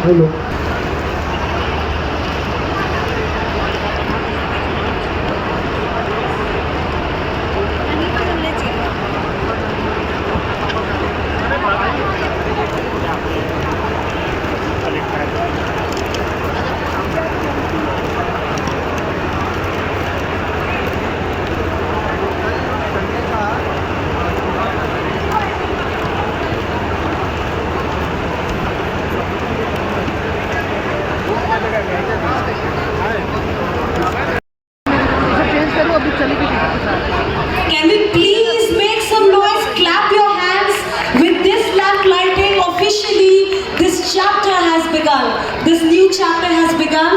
Hello. Can we please make some noise? Clap your hands. With this lamp lighting, officially this chapter has begun. This new chapter has begun.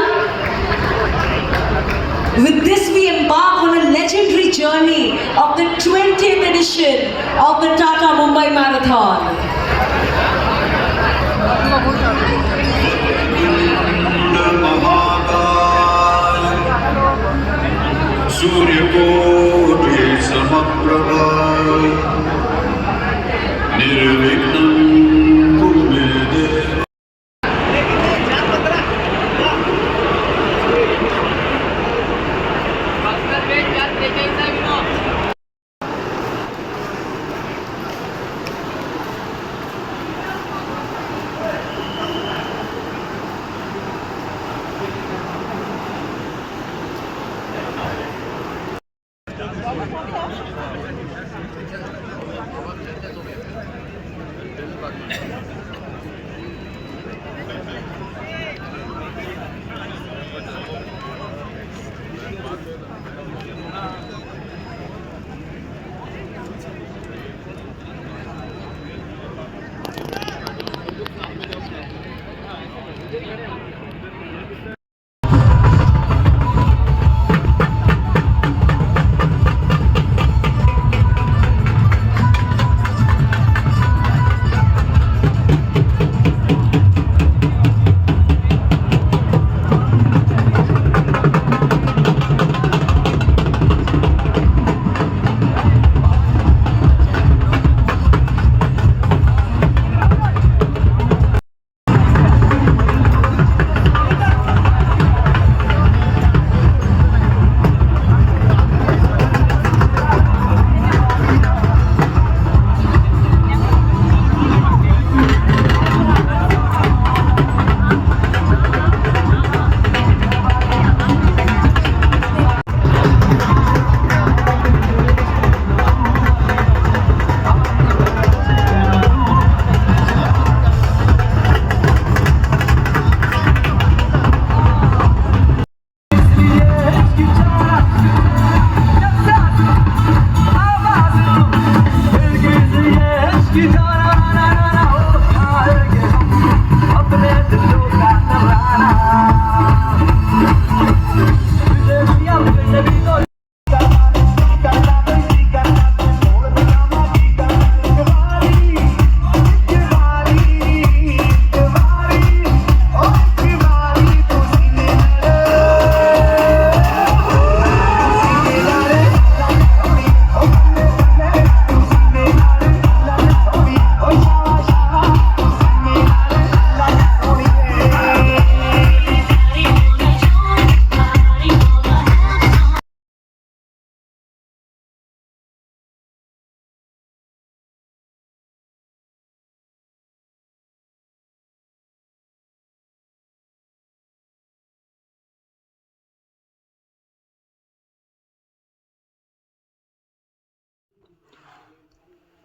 With this, we embark on a legendary journey of the 20th edition of the Tata Mumbai Marathon. सूर्यकोटि समप्रभा निर्विघ्नं कुरु मे देव।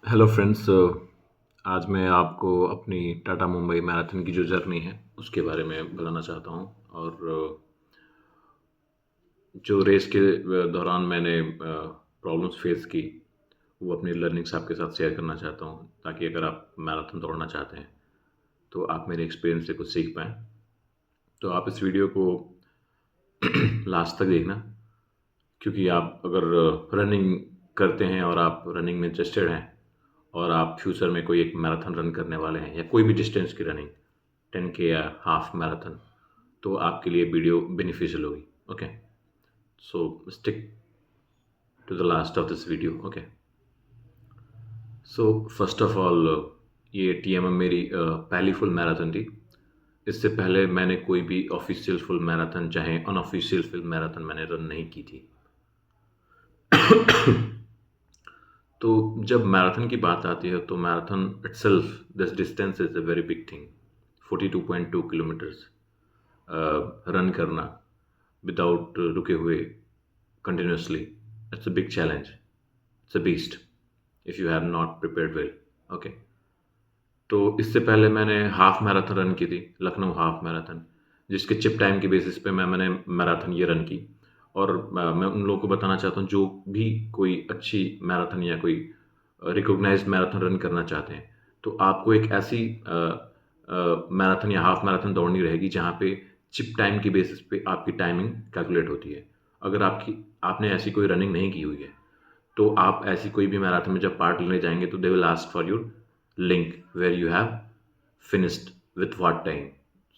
Hello friends, आज मैं आपको अपनी Tata Mumbai marathon की जो जर्नी है उसके बारे में बताना चाहता हूँ। और जो रेस के दौरान मैंने प्रॉब्लम्स फेस की वो अपनी लर्निंग्स आपके साथ शेयर करना चाहता हूँ, ताकि अगर आप मैराथन दौड़ना चाहते हैं तो आप मेरे एक्सपीरियंस से कुछ सीख पाएँ। तो आप इस वीडियो को लास्ट तक देखना, क्योंकि आप अगर रनिंग करते हैं और आप रनिंग में इंटरेस्टेड हैं और आप फ्यूचर में कोई एक मैराथन रन करने वाले हैं या कोई भी डिस्टेंस की रनिंग 10K या हाफ मैराथन, तो आपके लिए वीडियो बेनिफिशियल होगी. Okay, so stick to the last of this video. Okay, so first of all ये TMM मेरी पहली फुल मैराथन थी. इससे पहले मैंने कोई भी ऑफिशियल फुल मैराथन चाहे अनऑफिशियल फुल मैराथन मैंने रन नहीं की थी. तो जब मैराथन की बात आती है तो marathon itself, this distance is a very big thing. 42.2 kilometres run करना विदाउट रुके हुए continuously, it's a big challenge, it's a beast if you have not prepared well. Okay, तो इससे पहले मैंने हाफ मैराथन रन की थी, लखनऊ हाफ मैराथन, जिसके चिप टाइम की बेसिस पे मैंने मैराथन ये रन की. और मैं उन लोगों को बताना चाहता हूँ जो भी कोई अच्छी मैराथन या कोई रिकॉग्नाइज्ड मैराथन रन करना चाहते हैं, तो आपको एक ऐसी मैराथन या हाफ मैराथन दौड़नी रहेगी जहाँ पे चिप टाइम की बेसिस पे आपकी टाइमिंग कैलकुलेट होती है. अगर आपने ऐसी कोई रनिंग नहीं की हुई है तो आप ऐसी कोई भी मैराथन में जब पार्ट लेने जाएंगे तो they will ask for your link where you have finished with what time.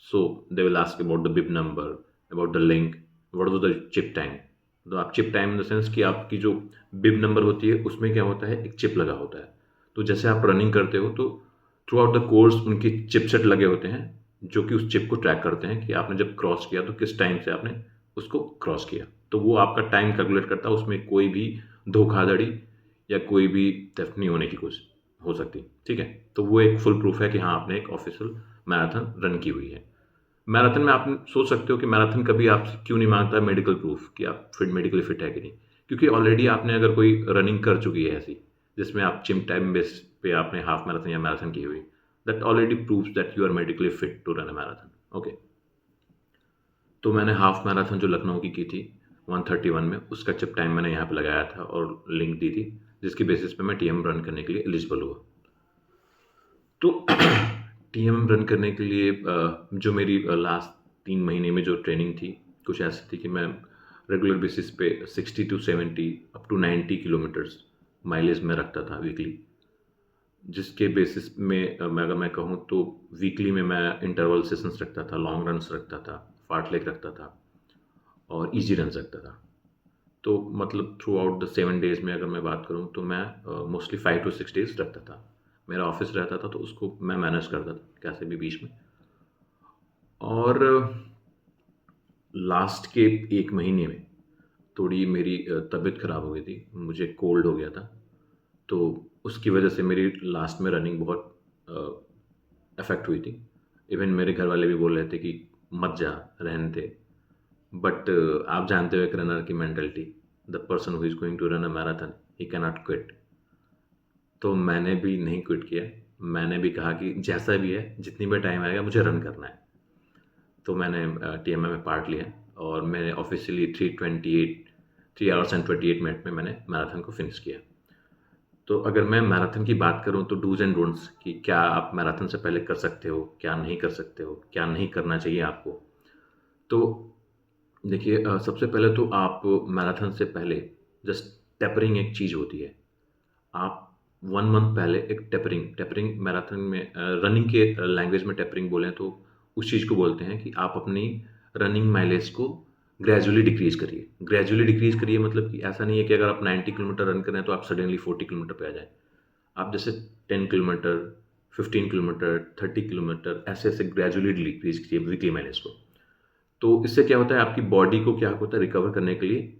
So they will ask about the bib number, about the link, what was the chip time. तो आप chip time in the sense कि आपकी जो बिब number होती है उसमें क्या होता है, एक चिप लगा होता है. तो जैसे आप रनिंग करते हो तो थ्रू आउट द कोर्स उनकी चिपसेट लगे होते हैं जो कि उस चिप को ट्रैक करते हैं कि आपने जब क्रॉस किया तो किस टाइम से आपने उसको क्रॉस किया. तो वो आपका टाइम कैलकुलेट करता है, उसमें कोई भी धोखाधड़ी या कोई भी थेफ्ट नहीं होने की कोशिश हो सकती. ठीक है, तो वो एक फुल प्रूफ है कि हाँ आपने एक ऑफिशियल मैराथन रन की हुई है. मैराथन में आप सोच सकते हो कि मैराथन कभी आपसे क्यों नहीं मांगता मेडिकल प्रूफ कि आप मेडिकली फिट है कि नहीं, क्योंकि ऑलरेडी आपने अगर कोई रनिंग कर चुकी है ऐसी जिसमें आप जिम टाइम बेस पे आपने हाफ मैराथन या मैराथन की हुई, that already proves that you are medically fit to run a marathon. Okay, तो मैंने हाफ मैराथन जो लखनऊ की थी 131 में, उसका चिप टाइम मैंने यहाँ पे लगाया था और लिंक दी थी, जिसकी बेसिस पे मैं TMM रन करने के लिए एलिजिबल हुआ. तो TMM रन करने के लिए जो मेरी लास्ट 3 महीने में जो ट्रेनिंग थी कुछ ऐसी थी कि मैं रेगुलर बेसिस पे 60 to 70 up to 90 kilometres mileage में रखता था वीकली, जिसके बेसिस में अगर मैं कहूँ तो वीकली में मैं इंटरवल सेशंस रखता था, लॉन्ग रन्स रखता था, फार्टलेग रखता था और इजी रन्स रखता था. तो मतलब थ्रू आउट द 7 डेज़ में अगर मैं बात करूँ तो मैं मोस्टली 5 to 6 डेज़ रखता था. मेरा ऑफिस रहता था तो उसको मैं मैनेज करता था कैसे भी बीच में. और लास्ट के 1 महीने में थोड़ी मेरी तबीयत ख़राब हो गई थी, मुझे कोल्ड हो गया था, तो उसकी वजह से मेरी लास्ट में रनिंग बहुत अफेक्ट हुई थी. इवन मेरे घर वाले भी बोल रहे थे कि मत जा, रहने दे. बट आप जानते हो एक रनर की mentality, the person who is going to run a marathon he can not quit. तो मैंने भी नहीं क्विट किया. मैंने भी कहा कि जैसा भी है, जितनी भी टाइम आएगा मुझे रन करना है. तो मैंने TMM में पार्ट लिया और मैंने ऑफिशियली 3 hours and 28 मिनट में मैंने मैराथन को फिनिश किया. तो अगर मैं मैराथन की बात करूं तो डूज एंड डोंट्स कि क्या आप मैराथन से पहले कर सकते हो, क्या नहीं कर सकते हो, क्या नहीं करना चाहिए आपको. तो देखिए, सबसे पहले तो आप मैराथन से पहले जस्ट टेपरिंग एक चीज़ होती है. आप 1 मंथ पहले एक टेपरिंग मैराथन में रनिंग के लैंग्वेज में टेपरिंग बोलें तो उस चीज़ को बोलते हैं कि आप अपनी रनिंग माइलेज को ग्रेजुअली डिक्रीज़ करिए. मतलब कि ऐसा नहीं है कि अगर आप 90 किलोमीटर रन कर रहे हैं तो आप सडनली 40 किलोमीटर पे आ जाएं. आप जैसे 10 किलोमीटर, 15 किलोमीटर, 30 किलोमीटर ऐसे ग्रेजुअली डिक्रीज़ कीजिए वीकली माइलेज को. तो इससे क्या होता है, आपकी बॉडी को क्या होता है, रिकवर करने के लिए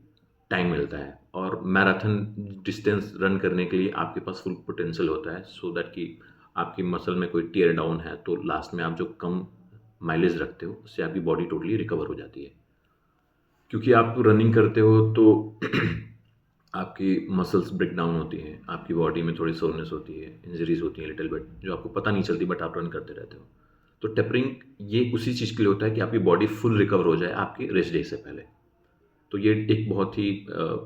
टाइम मिलता है. और मैराथन डिस्टेंस रन करने के लिए आपके पास फुल पोटेंशियल होता है, सो दैट कि आपकी मसल में कोई टियर डाउन है तो लास्ट में आप जो कम माइलेज रखते हो उससे आपकी बॉडी टोटली रिकवर हो जाती है. क्योंकि आप रनिंग करते हो तो आपकी मसल्स ब्रेक डाउन होती हैं, आपकी बॉडी में थोड़ी सोरनेस होती है, इंजरीज होती हैं लिटिल बिट, जो आपको पता नहीं चलती बट आप रन करते रहते हो. तो टेपरिंग ये उसी चीज़ के लिए होता है कि आपकी बॉडी फुल रिकवर हो जाए आपकी रेस्ट डे से पहले. तो ये एक बहुत ही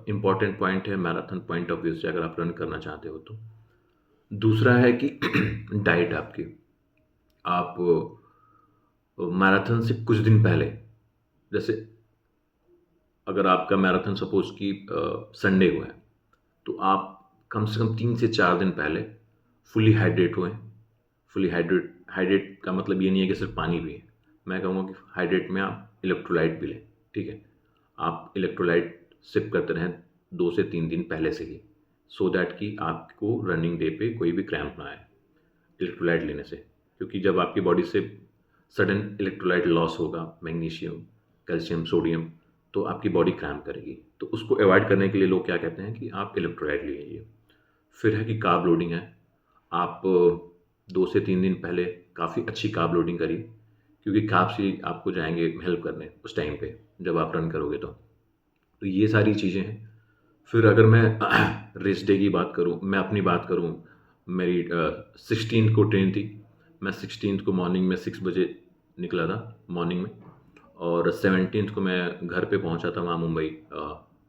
इम्पॉर्टेंट पॉइंट है मैराथन पॉइंट ऑफ व्यू से अगर आप रन करना चाहते हो तो. दूसरा है कि डाइट आपकी, आप मैराथन से कुछ दिन पहले, जैसे अगर आपका मैराथन सपोज कि संडे को है, तो आप कम से कम 3 से 4 दिन पहले फुली हाइड्रेट हुए। फुली हाइड्रेट का मतलब ये नहीं है कि सिर्फ पानी पिए, मैं कहूँगा कि हाइड्रेट में आप इलेक्ट्रोलाइट भी लें, ठीक है। आप इलेक्ट्रोलाइट सिप करते रहें 2 से 3 दिन पहले से ही, सो दैट कि आपको रनिंग डे पे कोई भी क्रैम्प ना आए इलेक्ट्रोलाइट लेने से। क्योंकि जब आपकी बॉडी से सडन इलेक्ट्रोलाइट लॉस होगा, मैग्नीशियम, कैल्शियम, सोडियम, तो आपकी बॉडी क्रैम्प करेगी। तो उसको अवॉइड करने के लिए लोग क्या कहते हैं कि आप इलेक्ट्रोलाइट ले लीजिए। फिर है कि कार्ब लोडिंग है, आप 2 से 3 दिन पहले काफ़ी अच्छी कार्ब लोडिंग करिए, क्योंकि कार्ब्स ही आपको जाएंगे हेल्प करने उस टाइम पे जब आप रन करोगे तो ये सारी चीज़ें हैं। फिर अगर मैं रेस डे की बात करूँ, मैं अपनी बात करूँ, मेरी 16th को ट्रेन थी। मैं 16th को मॉर्निंग में 6 बजे निकला था मॉर्निंग में, और 17th को मैं घर पे पहुंचा था वहाँ Mumbai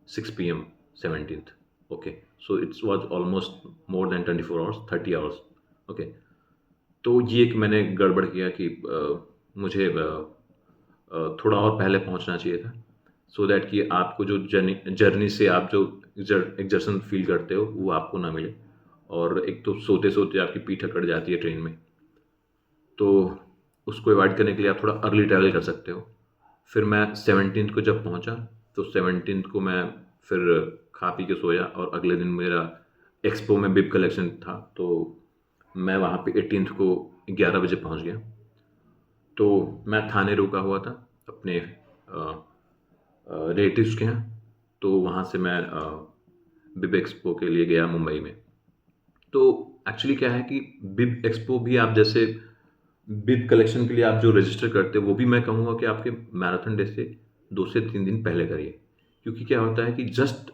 6 PM 17th। Okay, so it's was almost more than 24 hours, 30 hours. Okay, तो ये एक मैंने गड़बड़ किया कि मुझे थोड़ा और पहले पहुंचना चाहिए था, सो दैट कि आपको जो जर्नी से आप जो एग्जर्शन फील करते हो वो आपको ना मिले। और एक तो सोते सोते आपकी पीठ अकड़ जाती है ट्रेन में, तो उसको अवॉइड करने के लिए आप थोड़ा अर्ली ट्रैवल कर सकते हो। फिर मैं 17th को जब पहुंचा, तो 17th को मैं फिर खा पी के सोया, और अगले दिन मेरा एक्सपो में बिब कलेक्शन था, तो मैं वहाँ पे 18th को 11 बजे पहुँच गया। तो मैं थाने रुका हुआ था अपने रिलेटिव्स के यहाँ, तो वहाँ से मैं बिब एक्सपो के लिए गया मुंबई में। तो एक्चुअली क्या है कि बिब एक्सपो भी आप जैसे बिब कलेक्शन के लिए आप जो रजिस्टर करते हो, वो भी मैं कहूँगा कि आपके मैराथन डे से 2 से 3 दिन पहले करिए। क्योंकि क्या होता है कि जस्ट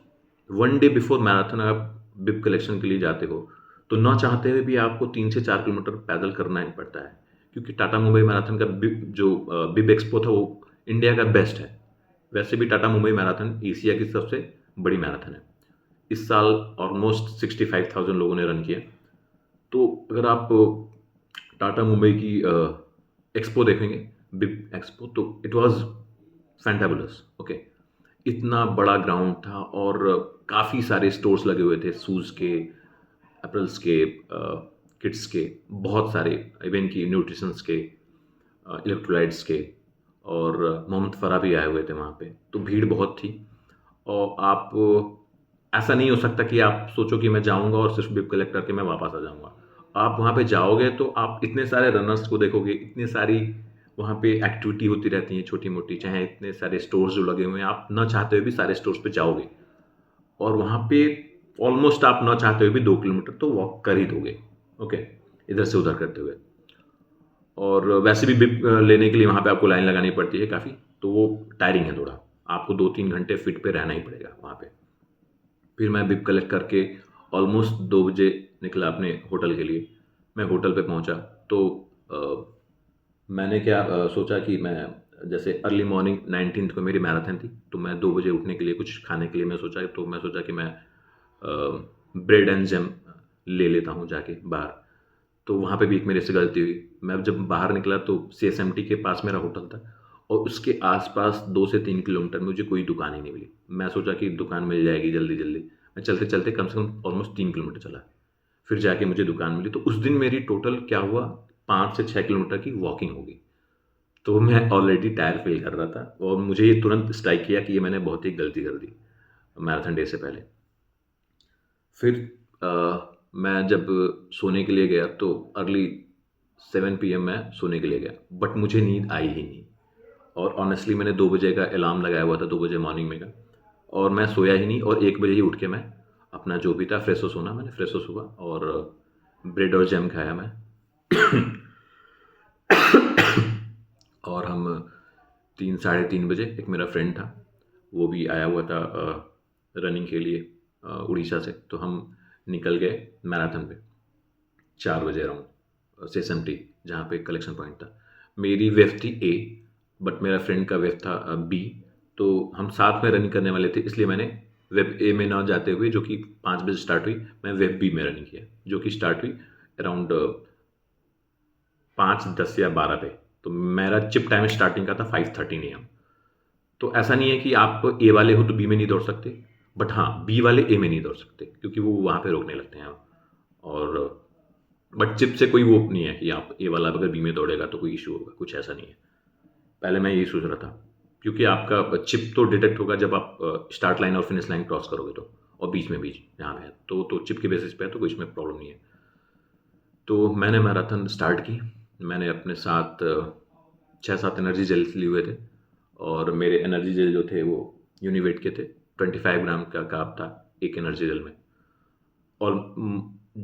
1 डे बिफोर मैराथन आप बिब कलेक्शन के लिए जाते हो, तो ना चाहते हुए भी आपको 3 से 4 किलोमीटर पैदल करना ही पड़ता है। क्योंकि टाटा मुंबई मैराथन का बिब एक्सपो था, वो इंडिया का बेस्ट है। वैसे भी टाटा मुंबई मैराथन एशिया की सबसे बड़ी मैराथन है। इस साल ऑलमोस्ट 65,000 लोगों ने रन किया। तो अगर आप टाटा मुंबई की एक्सपो देखेंगे, बिब एक्सपो, तो इट वाज फैंटाबुलस। ओके, इतना बड़ा ग्राउंड था और काफ़ी सारे स्टोर्स लगे हुए थे, शूज़ के, एप्पल्स के, किड्स के, बहुत सारे, इवन की न्यूट्रिशंस के, इलेक्ट्रोलाइट्स के, और मोहम्मद फ़राह भी आए हुए थे वहाँ पे। तो भीड़ बहुत थी, और आप ऐसा नहीं हो सकता कि आप सोचो कि मैं जाऊँगा और सिर्फ बिब कलेक्ट करके मैं वापस आ जाऊँगा। आप वहाँ पे जाओगे तो आप इतने सारे रनर्स को देखोगे, इतनी सारी वहाँ पे एक्टिविटी होती रहती है छोटी मोटी, चाहे इतने सारे स्टोर्स जो लगे हुए हैं, आप न चाहते हुए भी सारे स्टोर्स पे जाओगे, और वहाँ पे ऑलमोस्ट आप न चाहते हुए भी 2 किलोमीटर तो वॉक कर ही दोगे। ओके, इधर से उधर करते हुए। और वैसे भी बिब लेने के लिए वहाँ पे आपको लाइन लगानी पड़ती है काफ़ी, तो वो टायरिंग है थोड़ा, आपको 2-3 घंटे फिट पे रहना ही पड़ेगा वहाँ पे। फिर मैं बिब कलेक्ट करके ऑलमोस्ट 2 बजे निकला अपने होटल के लिए। मैं होटल पे पहुँचा तो मैंने क्या सोचा कि मैं जैसे अर्ली मॉर्निंग 19th को मेरी मैराथन थी, तो मैं 2 बजे उठने के लिए कुछ खाने के लिए मैं सोचा कि मैं ब्रेड एंड जैम ले लेता हूँ जाके बाहर। तो वहाँ पे भी एक मेरे से गलती हुई। मैं जब बाहर निकला तो CSMT के पास मेरा होटल था, और उसके आसपास 2 से 3 किलोमीटर में मुझे कोई दुकान ही नहीं मिली। मैं सोचा कि दुकान मिल जाएगी जल्दी जल्दी, मैं चलते चलते कम से कम ऑलमोस्ट 3 किलोमीटर चला, फिर जाके मुझे दुकान मिली। तो उस दिन मेरी टोटल क्या हुआ, 5 से 6 किलोमीटर की वॉकिंग होगी। तो मैं ऑलरेडी टायर फील कर रहा था, और मुझे ये तुरंत स्ट्राइक किया कि ये मैंने बहुत ही गलती कर दी मैराथन डे से पहले। फिर मैं जब सोने के लिए गया तो अर्ली 7 PM मैं सोने के लिए गया, बट मुझे नींद आई ही नहीं। और ऑनेस्टली मैंने 2 बजे का अलार्म लगाया हुआ था, 2 बजे मॉर्निंग में का, और मैं सोया ही नहीं। और 1 बजे ही उठ के मैं अपना जो भी था फ्रेशो होना, मैंने फ्रेशो हुआ और ब्रेड और जैम खाया मैं। और हम 3-3:30 बजे, एक मेरा फ्रेंड था वो भी आया हुआ था रनिंग के लिए उड़ीसा से, तो हम निकल गए मैराथन पे 4 बजे अराउंड CSMT, जहाँ पे कलेक्शन पॉइंट था। मेरी वेव थी A, बट मेरा फ्रेंड का वेव था B, तो हम साथ में रनिंग करने वाले थे, इसलिए मैंने वेब A में ना जाते हुए, जो कि 5 बजे स्टार्ट हुई, मैं वेब B में रनिंग किया, जो कि स्टार्ट हुई अराउंड 5:10 या 12 पे। तो मेरा चिप टाइम स्टार्टिंग का था 5:13 AM। तो ऐसा नहीं है कि आप ए वाले हो तो बी में नहीं दौड़ सकते, बट हाँ बी वाले ए में नहीं दौड़ सकते क्योंकि वो वहाँ पे रोकने लगते हैं। और बट चिप से कोई वो नहीं है कि आप ए वाला अगर बी में दौड़ेगा तो कोई इशू होगा, कुछ ऐसा नहीं है। पहले मैं यही सोच रहा था क्योंकि आपका चिप तो डिटेक्ट होगा जब आप स्टार्ट लाइन और फिनिश लाइन क्रॉस करोगे तो, और बीच यहाँ पे है तो चिप के बेसिस पे है तो कोई इसमें प्रॉब्लम नहीं है। तो मैंने मैराथन स्टार्ट की। मैंने अपने साथ 6-7 एनर्जी जेल्स लिए हुए थे और मेरे एनर्जी जेल जो थे वो यूनिवेट के थे। 25 ग्राम का कार्ब था एक एनर्जी जेल में। और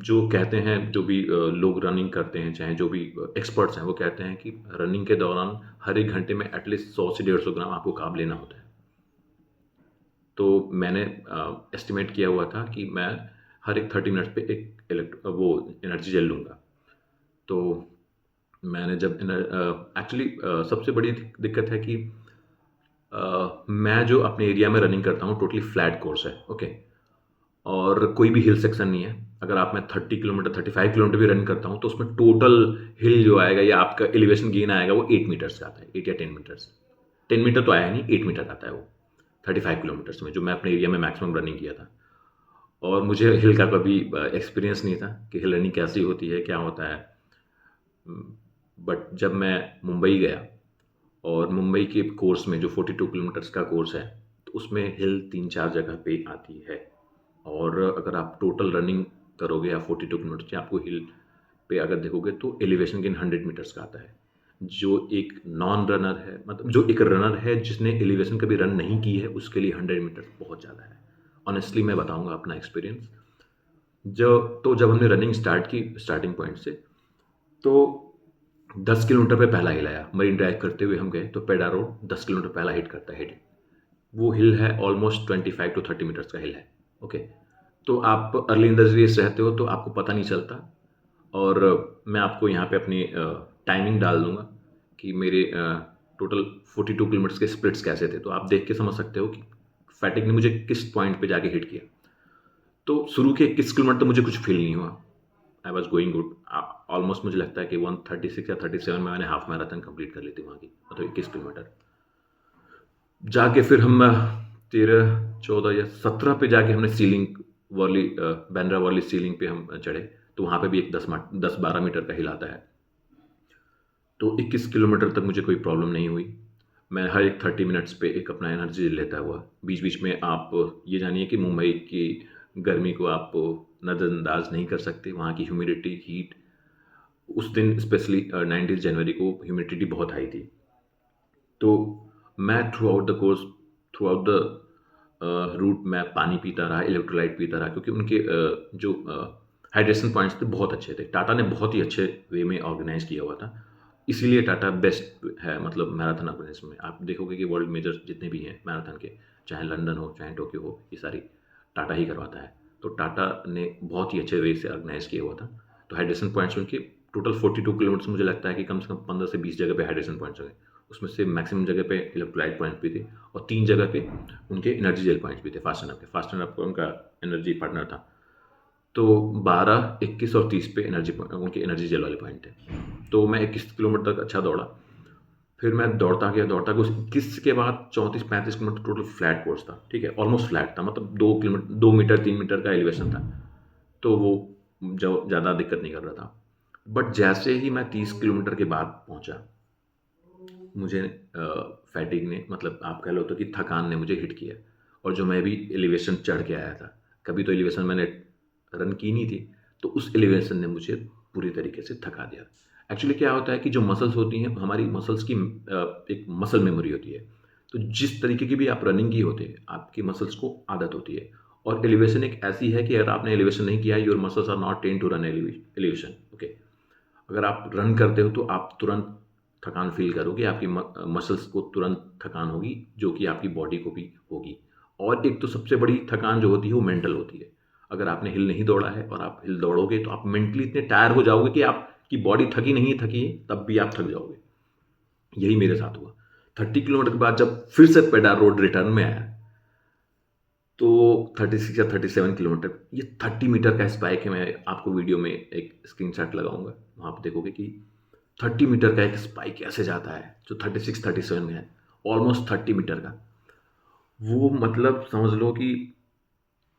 जो कहते हैं, जो भी लोग रनिंग करते हैं, चाहे जो भी एक्सपर्ट्स हैं, वो कहते हैं कि रनिंग के दौरान हर एक घंटे में एटलीस्ट 100 से 150 ग्राम आपको कार्ब लेना होता है। तो मैंने एस्टिमेट किया हुआ था कि मैं हर एक 30 मिनट्स पे एक वो एनर्जी जेल लूँगा। तो मैंने जब एक्चुअली सबसे बड़ी दिक्कत है कि मैं जो अपने एरिया में रनिंग करता हूँ टोटली फ्लैट कोर्स है, ओके, और कोई भी हिल सेक्शन नहीं है। अगर आप मैं 30 किलोमीटर 35 किलोमीटर भी रन करता हूँ तो उसमें टोटल हिल जो आएगा या आपका एलिवेशन गेन आएगा वो 8 मीटर से आता है, 8 या 10 मीटर्स। 10 मीटर तो आया नहीं, 8 मीटर आता है वो 35 किलोमीटर्स में, जो मैं अपने एरिया में मैक्सिमम रनिंग किया था। और मुझे हिल का कभी एक्सपीरियंस नहीं था कि हिल रनिंग कैसी होती है, क्या होता है। बट जब मैं मुंबई गया और मुंबई के कोर्स में जो 42 किलोमीटर्स का कोर्स है तो उसमें हिल 3-4 जगह पे आती है। और अगर आप टोटल रनिंग करोगे या 42 किलोमीटर से आपको हिल पे अगर देखोगे तो एलिवेशन गेन 100 मीटर्स का आता है। जो एक नॉन रनर है, मतलब जो एक रनर है जिसने एलिवेशन कभी रन नहीं की है, उसके लिए 100 मीटर्स बहुत ज़्यादा है। ऑनेस्टली मैं बताऊंगा अपना एक्सपीरियंस। जब हमने रनिंग स्टार्ट की स्टार्टिंग पॉइंट से, तो 10 किलोमीटर पे पहला हिल आया। मरीन ड्राइव करते हुए हम गए तो पेडा रोड 10 किलोमीटर पहला हिट करता है हिल। वो हिल है ऑलमोस्ट 25 to 30 मीटर्स का हिल है, ओके। तो आप अर्ली इन द रेस रहते हो तो आपको पता नहीं चलता। और मैं आपको यहाँ पे अपनी टाइमिंग डाल दूँगा कि मेरे टोटल 42 किलोमीटर्स के स्प्लिट्स कैसे थे, तो आप देख के समझ सकते हो कि फैटिग ने मुझे किस पॉइंट पे जाके हिट किया। तो शुरू के 21 किलोमीटर तो मुझे कुछ फील नहीं हुआ, I was going good. Almost मुझे लगता है कि 136 या 37 में मैंने हाफ मैराथन कंप्लीट कर ली थी वहाँ की, मतलब 21 किलोमीटर। जाके फिर हम 13, 14 या 17 पे जाके हमने सीलिंग वाली बैंड्रा वाली सीलिंग पे हम चढ़े, तो वहाँ पे भी एक 10-12 मीटर का हिल आता है। तो 21 किलोमीटर तक मुझे कोई प्रॉब्लम नहीं हुई। मैं हर एक 30 मिनट्स पे एक अपना एनर्जी लेता हुआ, बीच बीच में आप ये जानिए कि मुंबई की गर्मी को आप नज़रअंदाज नहीं कर सकते। वहाँ की ह्यूमिडिटी, हीट, उस दिन स्पेशली 19 जनवरी को ह्यूमिडिटी बहुत हाई थी। तो मैं throughout the course, throughout the route मैं पानी पीता रहा, इलेक्ट्रोलाइट पीता रहा, क्योंकि उनके जो हाइड्रेशन पॉइंट्स थे बहुत अच्छे थे। टाटा ने बहुत ही अच्छे वे में ऑर्गेनाइज किया हुआ था, इसीलिए टाटा बेस्ट है। मतलब मैराथन ऑर्गेनाइजेशन में आप देखोगे कि वर्ल्ड मेजर जितने भी हैं मैराथन के, चाहे लंदन हो चाहे टोक्यो हो, ये सारी टाटा ही करवाता है। तो टाटा ने बहुत ही अच्छे वे से ऑर्गेनाइज किया हुआ था। तो हाइड्रेशन पॉइंट्स उनके टोटल 42 किलोमीटर मुझे लगता है कि कम से कम 15 से 20 जगह पे हाइड्रेशन पॉइंट्स हो गए। उसमें से मैक्सिमम जगह पे इलेक्ट्रोलाइट पॉइंट्स भी थे और 3 जगह पे उनके एनर्जी जेल पॉइंट्स भी थे। फास्ट एंड अप उनका एनर्जी पार्टनर था। तो 12, 21 और 30 पे उनके एनर्जी जेल वाले पॉइंट थे। तो मैं 21 किलोमीटर तक अच्छा दौड़ा। फिर मैं दौड़ता गया 21 के बाद 34-35 किलोमीटर टोटल फ्लैट कोर्स था, ठीक है, ऑलमोस्ट फ्लैट था, मतलब 2 मीटर 3 मीटर का एलिवेशन था। तो वो जो ज़्यादा दिक्कत नहीं कर रहा था। बट जैसे ही मैं 30 किलोमीटर के बाद पहुंचा, मुझे फैटिग ने, मतलब आप कह लो तो कि थकान ने मुझे हिट किया। और जो मैं भी एलिवेशन चढ़ के आया था, कभी तो एलिवेशन मैंने रन की नहीं थी, तो उस एलिवेशन ने मुझे पूरी तरीके से थका दिया। एक्चुअली क्या होता है कि जो मसल्स होती हैं, हमारी मसल्स की एक मसल मेमोरी होती है। तो जिस तरीके की भी आप रनिंग की होती है, आपकी मसल्स को आदत होती है। और एलिवेशन एक ऐसी है कि अगर आपने एलिवेशन नहीं किया है, your muscles are not trained to run elevation, okay. अगर आप रन करते हो तो आप तुरंत थकान फील करोगे, आपकी मसल्स को तुरंत थकान होगी, जो कि आपकी बॉडी को भी होगी। और एक तो सबसे बड़ी थकान जो होती है वो मेंटल होती है। अगर आपने हिल नहीं दौड़ा है और आप हिल दौड़ोगे तो आप मेंटली इतने टायर हो जाओगे कि आपकी बॉडी थकी नहीं थकी है, तब भी आप थक जाओगे। यही मेरे साथ हुआ। 30 किलोमीटर के बाद जब फिर से पेडा रोड रिटर्न में आया, तो 36 या 37 किलोमीटर, ये 30 मीटर का स्पाइक है। मैं आपको वीडियो में एक स्क्रीनशॉट लगाऊंगा, वहाँ आप देखोगे कि 30 मीटर का एक स्पाइक ऐसे जाता है जो 36-37 में है, ऑलमोस्ट 30 मीटर का। वो मतलब समझ लो कि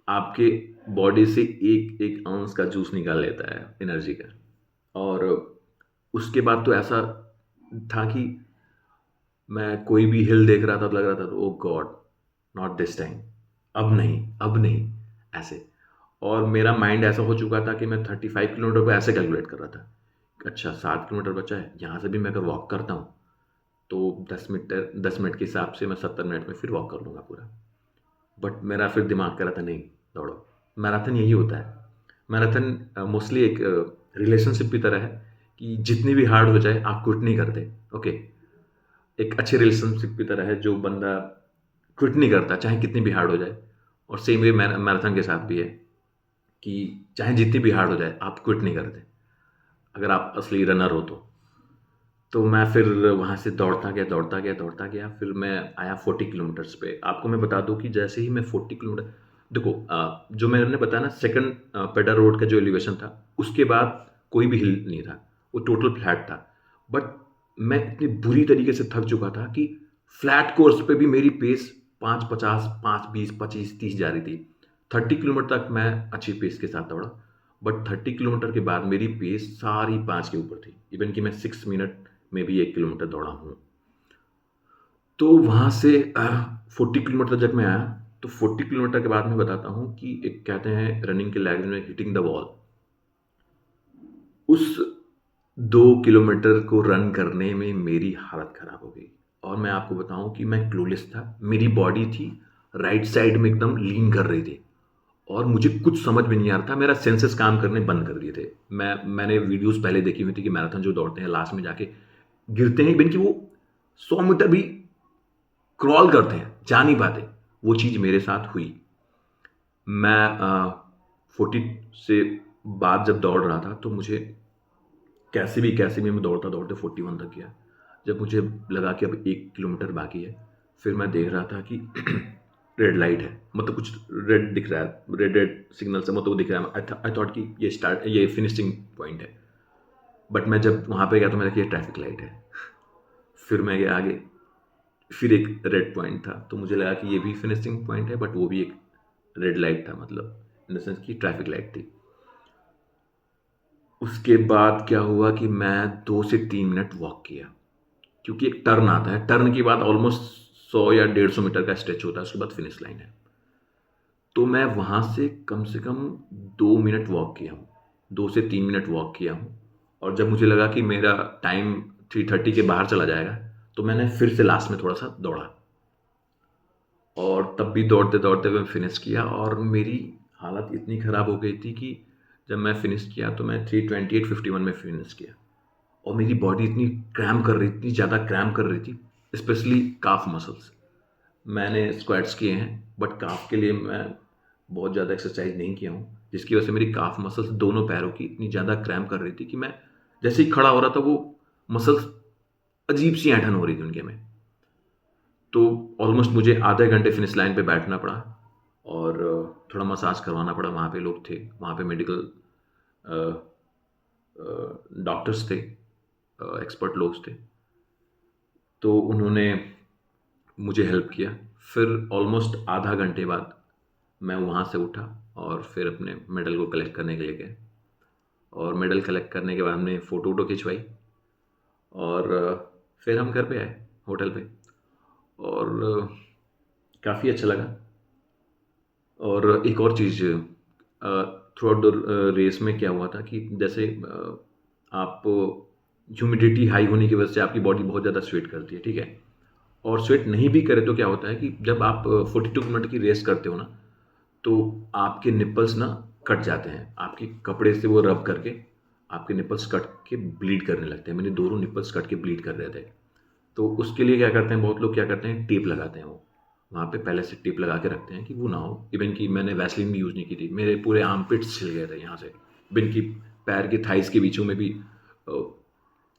आपके बॉडी से एक एक आउंस का जूस निकाल लेता है एनर्जी का। और उसके बाद तो ऐसा था कि मैं कोई भी हिल देख रहा था तो लग रहा था ओ गॉड, नॉट दिस टाइम, अब नहीं ऐसे। और मेरा माइंड ऐसा हो चुका था कि मैं 35 किलोमीटर को ऐसे कैलकुलेट कर रहा था, अच्छा 7 किलोमीटर बचा है, यहाँ से भी मैं अगर वॉक करता हूँ तो 10 मिनट के हिसाब से मैं 70 मिनट में फिर वॉक कर लूँगा पूरा। बट मेरा फिर दिमाग कह रहा था नहीं दौड़ो, मैराथन यही होता है। मैराथन मोस्टली एक रिलेशनशिप की तरह है कि जितनी भी हार्ड हो जाए आप क्विट नहीं करते। ओके, एक अच्छे रिलेशनशिप की तरह है जो बंदा क्विट नहीं करता चाहे कितनी भी हार्ड हो जाए। और सेम वे मैराथन के साथ भी है कि चाहे जितनी भी हार्ड हो जाए आप क्विट नहीं करते अगर आप असली रनर हो तो मैं फिर वहाँ से दौड़ता गया। फिर मैं आया 40 किलोमीटर्स पे। आपको मैं बता दूं कि जैसे ही मैं 40 किलोमीटर, देखो जो मैंने बताया ना सेकंड पेडर रोड का जो एलिवेशन था उसके बाद कोई भी हिल नहीं था, वो टोटल फ्लैट था। बट मैं इतनी बुरी तरीके से थक चुका था कि फ्लैट कोर्स पे भी मेरी पेस 5:50, 5:20, 25:30 जा रही थी। 30 किलोमीटर तक मैं अच्छी पेस के साथ दौड़ा, बट 30 किलोमीटर के बाद मेरी पेस सारी 5 के ऊपर थी। इवन कि मैं 6 मिनट में भी 1 किलोमीटर दौड़ा हूँ। तो वहाँ से 40 किलोमीटर जब मैं आया तो 40 किलोमीटर के बाद मैं बताता हूँ कि एक कहते हैं रनिंग के लैंग्वेज में हिटिंग द वॉल। उस 2 किलोमीटर को रन करने में मेरी हालत ख़राब हो गई। और मैं आपको बताऊं कि मैं क्लूलेस था, मेरी बॉडी थी राइट साइड में एकदम लीन कर रही थी और मुझे कुछ समझ में नहीं आ रहा था, मेरा सेंसेस काम करने बंद कर दिए थे। मैंने वीडियोस पहले देखी हुई थी कि मैराथन जो दौड़ते हैं लास्ट में जाके गिरते हैं, इवन कि वो 100 मीटर भी क्रॉल करते हैं, जा नहीं पाते। वो चीज़ मेरे साथ हुई। मैं 40 से बाद जब दौड़ रहा था तो मुझे कैसे भी मैं दौड़ते 41 तक गया। जब मुझे लगा कि अब 1 किलोमीटर बाकी है, फिर मैं देख रहा था कि रेड लाइट है, मतलब कुछ रेड दिख रहा है, रेड सिग्नल से मतलब वो दिख रहा है। आई थॉट कि ये फिनिशिंग पॉइंट है। बट मैं जब वहाँ पे गया तो मैंने देखा ये ट्रैफिक लाइट है। फिर मैं गया आगे, फिर एक रेड पॉइंट था तो मुझे लगा कि ये भी फिनिशिंग पॉइंट है, बट वो भी एक रेड लाइट था, मतलब इन द सेंस कि ट्रैफिक लाइट थी। उसके बाद क्या हुआ कि मैं 2 से 3 मिनट वॉक किया, क्योंकि एक टर्न आता है, टर्न के बाद ऑलमोस्ट 100 या 150 मीटर का स्ट्रेच होता है, उसके बाद फिनिश लाइन है। तो मैं वहाँ से कम 2 मिनट वॉक किया हूँ, 2 से 3 मिनट वॉक किया हूँ। और जब मुझे लगा कि मेरा टाइम 3:30 के बाहर चला जाएगा तो मैंने फिर से लास्ट में थोड़ा सा दौड़ा, और तब भी दौड़ते दौड़ते मैं फिनिश किया। और मेरी हालत इतनी ख़राब हो गई थी कि जब मैं फिनिश किया तो मैं 3:28:51 में फिनिश किया। और मेरी बॉडी इतनी क्रैम्प कर रही थी, इतनी ज़्यादा क्रैम्प कर रही थी, स्पेशली काफ मसल्स। मैंने स्क्वाट्स किए हैं बट काफ के लिए मैं बहुत ज़्यादा एक्सरसाइज नहीं किया हूँ, जिसकी वजह से मेरी काफ मसल्स दोनों पैरों की इतनी ज़्यादा क्रैम्प कर रही थी कि मैं जैसे ही खड़ा हो रहा था वो मसल्स अजीब सी ऐंठन हो रही थी उनके में। तो ऑलमोस्ट मुझे आधे घंटे फिनिश लाइन पे बैठना पड़ा और थोड़ा मसाज करवाना पड़ा। वहाँ पे लोग थे, वहाँ पे मेडिकल डॉक्टर्स थे, एक्सपर्ट लोग थे, तो उन्होंने मुझे हेल्प किया। फिर ऑलमोस्ट आधा घंटे बाद मैं वहाँ से उठा और फिर अपने मेडल को कलेक्ट करने के लिए गए। और मेडल कलेक्ट करने के बाद हमने फ़ोटो खिंचवाई और फिर हम घर पे आए होटल पे, और काफ़ी अच्छा लगा। और एक और चीज़, थ्रू आउट द रेस में क्या हुआ था कि जैसे आप ह्यूमिडिटी हाई होने की वजह से आपकी बॉडी बहुत ज़्यादा स्वेट करती है, ठीक है। और स्वेट नहीं भी करे तो क्या होता है कि जब आप 42 मिनट की रेस करते हो ना तो आपके निपल्स ना कट जाते हैं, आपके कपड़े से वो रब करके आपके निपल्स कट के ब्लीड करने लगते हैं। मेरे दोनों निपल्स कट के ब्लीड कर रहे थे। तो उसके लिए क्या करते हैं, बहुत लोग क्या करते हैं, टेप लगाते हैं। वो वहाँ पे पहले से टेप लगा के रखते हैं कि वो ना हो। इवन कि मैंने वैसलीन भी यूज़ नहीं की थी, मेरे पूरे आर्मपिट्स छिल गए थे यहाँ से, इवन कि पैर के थाइस के बीचों में भी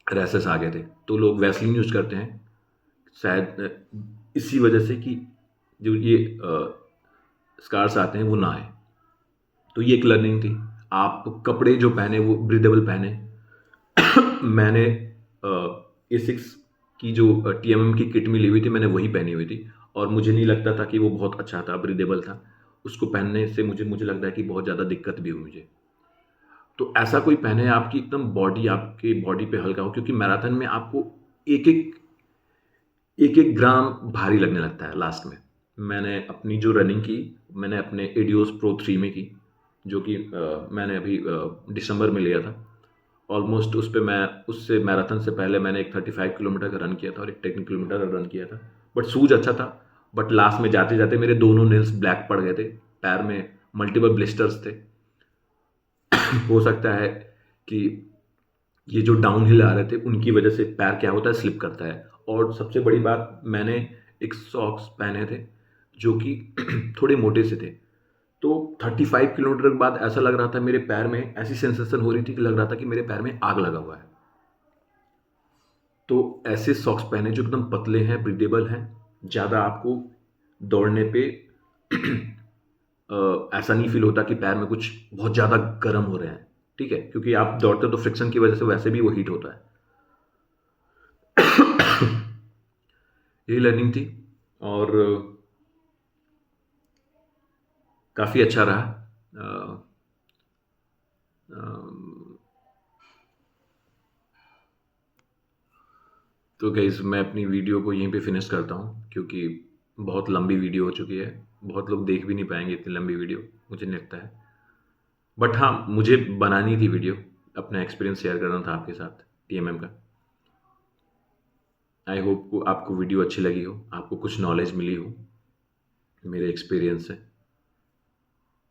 रैसेस आ गए थे। तो लोग वैसलीन यूज़ करते हैं शायद इसी वजह से कि जो ये स्कार्स आते हैं वो ना आए। तो ये एक लर्निंग थी। आप कपड़े जो पहने वो ब्रीदेबल पहने। मैंने A6 की जो TMM की किट मिली हुई थी, मैंने वही पहनी हुई थी और मुझे नहीं लगता था कि वो बहुत अच्छा था, ब्रीदेबल था। उसको पहनने से मुझे लगता है कि बहुत ज़्यादा दिक्कत भी हुई मुझे। तो ऐसा कोई पहने आपकी एकदम बॉडी, आपके बॉडी पे हल्का हो, क्योंकि मैराथन में आपको एक-एक ग्राम भारी लगने लगता है लास्ट में। मैंने अपनी जो रनिंग की, मैंने अपने एडियोस प्रो 3 में की, जो कि मैंने अभी दिसंबर में लिया था। ऑलमोस्ट उस पे मैं उससे मैराथन से पहले मैंने एक 35 किलोमीटर का रन किया था और एक 10 किलोमीटर का रन किया था। बट शूज़ अच्छा था, बट लास्ट में जाते-जाते मेरे दोनों नेल्स ब्लैक पड़ गए थे। पैर में मल्टीपल ब्लिस्टर्स थे। हो सकता है कि ये जो डाउनहिल आ रहे थे उनकी वजह से पैर क्या होता है, स्लिप करता है। और सबसे बड़ी बात, मैंने एक सॉक्स पहने थे जो कि थोड़े मोटे से थे। तो 35 किलोमीटर के बाद ऐसा लग रहा था मेरे पैर में, ऐसी सेंसेशन हो रही थी कि लग रहा था कि मेरे पैर में आग लगा हुआ है। तो ऐसे सॉक्स पहने जो एकदम पतले हैं, ब्रीदेबल हैं, ज़्यादा आपको दौड़ने पे ऐसा नहीं फील होता कि पैर में कुछ बहुत ज़्यादा गर्म हो रहे हैं, ठीक है? क्योंकि आप दौड़ते हो तो फ्रिक्शन की वजह से वैसे भी वो हीट होता है। यही लर्निंग थी और काफ़ी अच्छा रहा। तो गाइस, मैं अपनी वीडियो को यहीं पे फिनिश करता हूँ, क्योंकि बहुत लंबी वीडियो हो चुकी है। बहुत लोग देख भी नहीं पाएंगे इतनी लंबी वीडियो, मुझे नहीं लगता है। बट हाँ, मुझे बनानी थी वीडियो, अपना एक्सपीरियंस शेयर करना था आपके साथ TMM का। आई होप आपको वीडियो अच्छी लगी हो, आपको कुछ नॉलेज मिली हो मेरे एक्सपीरियंस से।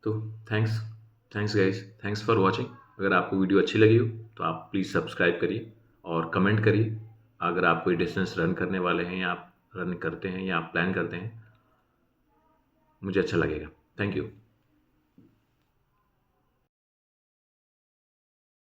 तो thanks guys, thanks for watching. अगर आपको वीडियो अच्छी लगी हो तो आप प्लीज़ सब्सक्राइब करिए और कमेंट करिए। अगर आप कोई डिस्टेंस रन करने वाले हैं या आप रन करते हैं या आप प्लान करते हैं, मुझे अच्छा लगेगा। Thank you.